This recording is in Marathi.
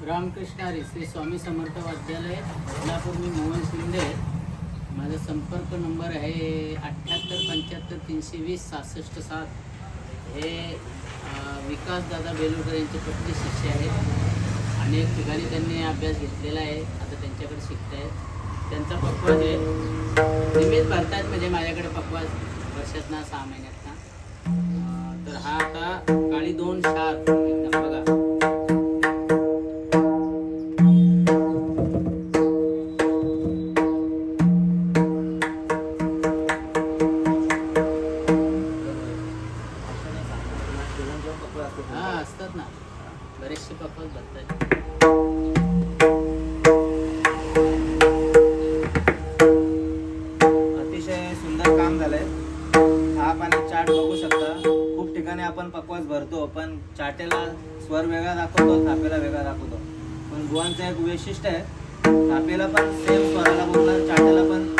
रामकृष्ण हरी श्री स्वामी समर्थ वाद्यालय कोल्हापूर. मी मोहन शिंदे. माझा संपर्क नंबर आहे 78 75 320 66 7. हे विकास दादा बेलुकर यांचे पत्नी शिष्य आहेत. अनेक ठिकाणी त्यांनी अभ्यास घेतलेला आहे. आता त्यांच्याकडे शिकत आहेत. त्यांचा पक्वास आहे निमित्त भरतात म्हणजे माझ्याकडे पक्वास वर्षातना 6 महिन्यातना. तर हा आता काळी 2 शार एकदम बघा. हा असतात ना, बरेचसे पक्वास भरतात. अतिशय सुंदर काम झालंय. थाप आणि चाट बघू शकता. खूप ठिकाणी आपण पकवास भरतो पण चाटेला स्वर वेगळा दाखवतो, थापेला वेगळा दाखवतो. पण गुवांचं एक वैशिष्ट्य आहे, थापेला पण सेम स्वराला बोलणार, चाटेला पण